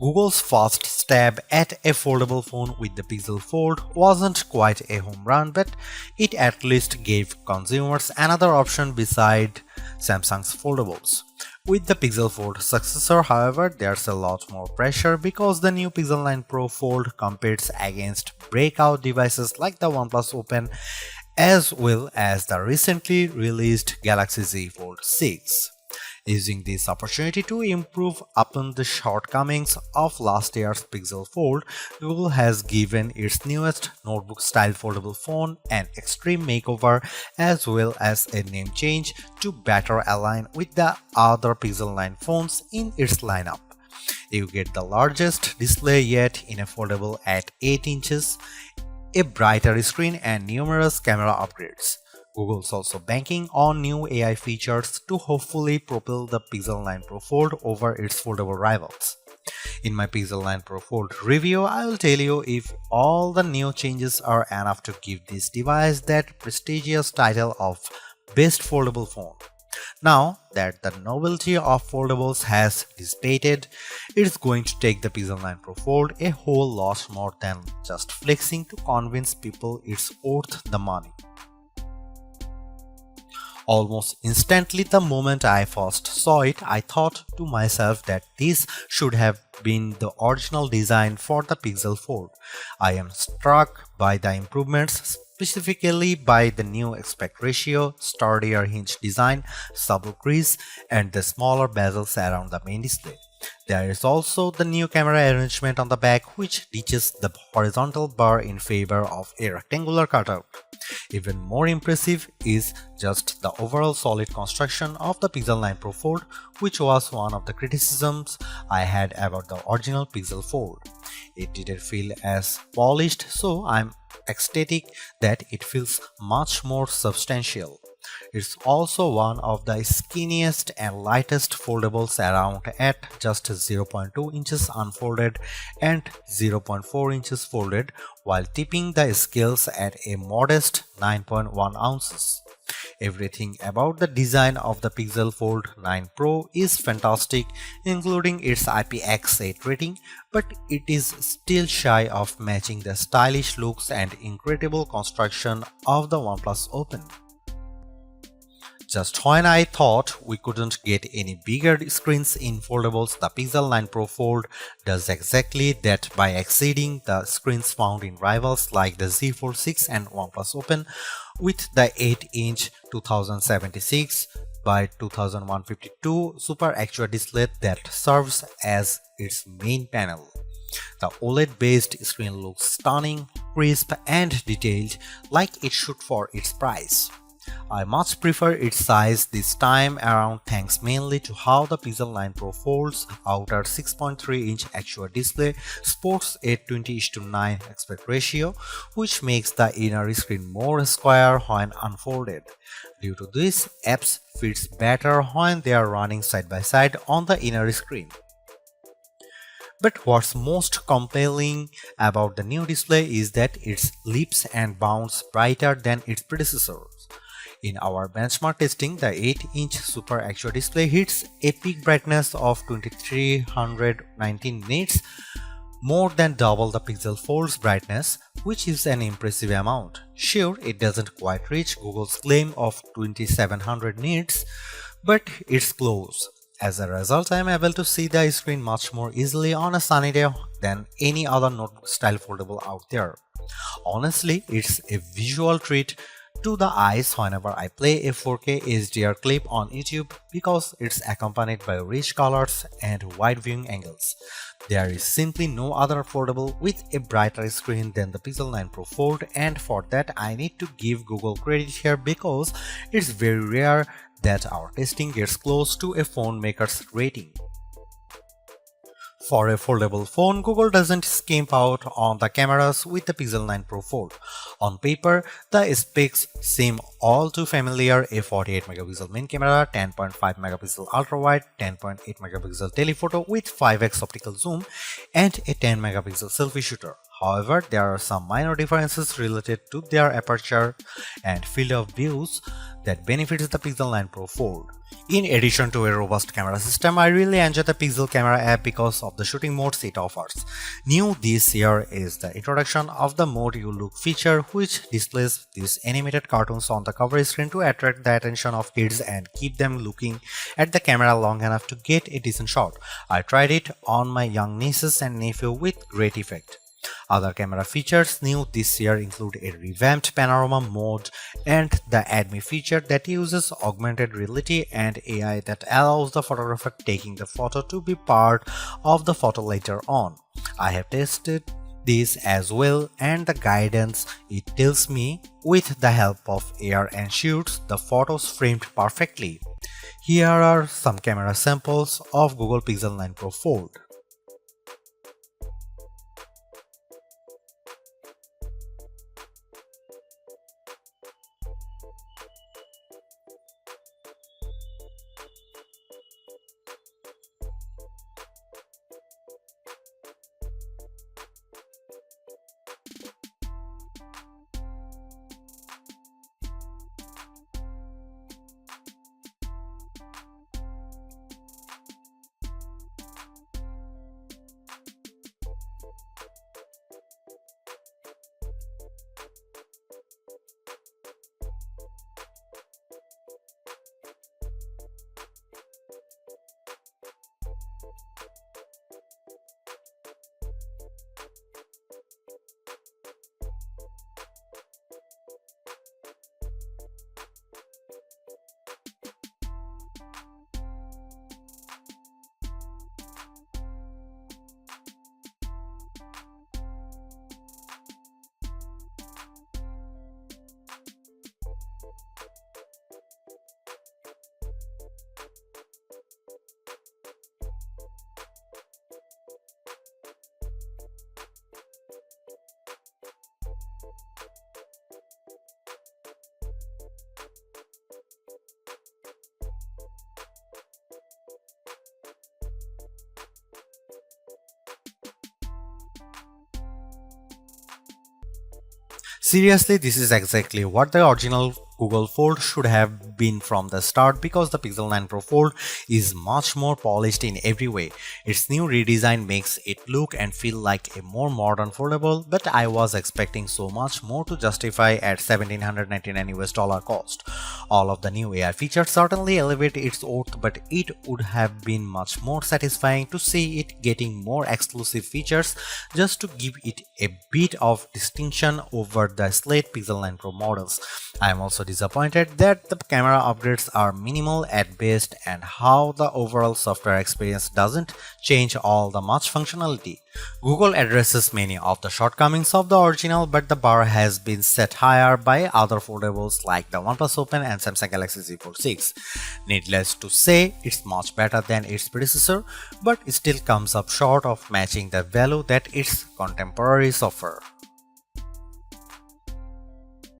Google's first stab at a foldable phone with the Pixel Fold wasn't quite a home run, but it at least gave consumers another option beside Samsung's foldables. With the Pixel Fold successor, however, there's a lot more pressure because the new Pixel 9 Pro Fold competes against breakout devices like the OnePlus Open as well as the recently released Galaxy Z Fold 6. Using this opportunity to improve upon the shortcomings of last year's Pixel Fold, Google has given its newest notebook-style foldable phone an extreme makeover as well as a name change to better align with the other Pixel 9 phones in its lineup. You get the largest display yet in a foldable at 8 inches, a brighter screen and numerous camera upgrades. Google's also banking on new AI features to hopefully propel the Pixel 9 Pro Fold over its foldable rivals. In my Pixel 9 Pro Fold review, I will tell you if all the new changes are enough to give this device that prestigious title of Best Foldable Phone. Now that the novelty of foldables has dissipated, it's going to take the Pixel 9 Pro Fold a whole lot more than just flexing to convince people it's worth the money. Almost instantly the moment I first saw it, I thought to myself that this should have been the original design for the Pixel Fold. I am struck by the improvements, specifically by the new aspect ratio, sturdier hinge design, subtle crease, and the smaller bezels around the main display. There is also the new camera arrangement on the back, which ditches the horizontal bar in favor of a rectangular cutout. Even more impressive is just the overall solid construction of the Pixel 9 Pro Fold, which was one of the criticisms I had about the original Pixel Fold. It didn't feel as polished, so I'm ecstatic that it feels much more substantial. It's also one of the skinniest and lightest foldables around at just 0.2 inches unfolded and 0.4 inches folded, while tipping the scales at a modest 9.1 ounces. Everything about the design of the Pixel Fold 9 Pro is fantastic, including its IPX8 rating, but it is still shy of matching the stylish looks and incredible construction of the OnePlus Open. Just when I thought we couldn't get any bigger screens in foldables, the Pixel 9 Pro Fold does exactly that by exceeding the screens found in rivals like the Z Fold 6 and OnePlus Open with the 8-inch 2076 by 2152 Super AQUA display that serves as its main panel. The OLED-based screen looks stunning, crisp, and detailed like it should for its price. I much prefer its size this time around thanks mainly to how the Pixel 9 Pro Fold's outer 6.3-inch AQUA display sports a 20:9 aspect ratio, which makes the inner screen more square when unfolded. Due to this, apps fits better when they are running side by side on the inner screen. But what's most compelling about the new display is that it leaps and bounds brighter than its predecessors. In our benchmark testing, the 8-inch Super AQUA display hits a peak brightness of 2319 nits, more than double the Pixel Fold's brightness, which is an impressive amount. Sure, it doesn't quite reach Google's claim of 2700 nits, but it's close. As a result, I am able to see the screen much more easily on a sunny day than any other notebook-style foldable out there. Honestly, it's a visual treat to the eyes whenever I play a 4K HDR clip on YouTube because it's accompanied by rich colors and wide viewing angles. There is simply no other foldable with a brighter screen than the Pixel 9 Pro Fold, and for that I need to give Google credit here because it's very rare that our testing gets close to a phone maker's rating. For a foldable phone, Google doesn't skimp out on the cameras with the Pixel 9 Pro Fold. On paper, the specs seem all too familiar: a 48MP main camera, 10.5MP ultra-wide, 10.8MP telephoto with 5x optical zoom, and a 10MP selfie shooter. However, there are some minor differences related to their aperture and field of views that benefits the Pixel 9 Pro Fold. In addition to a robust camera system, I really enjoy the Pixel camera app because of the shooting modes it offers. New this year is the introduction of the Mode You Look feature, which displays these animated cartoons on the cover screen to attract the attention of kids and keep them looking at the camera long enough to get a decent shot. I tried it on my young nieces and nephew with great effect. Other camera features new this year include a revamped panorama mode and the Add Me feature that uses augmented reality and AI that allows the photographer taking the photo to be part of the photo later on. I have tested this as well, and the guidance it tells me with the help of AR and shoots the photos framed perfectly. Here are some camera samples of Google Pixel 9 Pro Fold. Seriously, this is exactly what the original Google Fold should have been from the start, because the Pixel 9 Pro Fold is much more polished in every way. Its new redesign makes it look and feel like a more modern foldable, but I was expecting so much more to justify at $1,799 cost. All of the new AI features certainly elevate its worth, but it would have been much more satisfying to see it getting more exclusive features just to give it a bit of distinction over the slate Pixel 9 Pro models. I am also disappointed that the camera upgrades are minimal at best and how the overall software experience doesn't change all the much functionality. Google addresses many of the shortcomings of the original, but the bar has been set higher by other foldables like the OnePlus Open and Samsung Galaxy Z Fold 6. Needless to say, it's much better than its predecessor, but it still comes up short of matching the value that its contemporaries offer.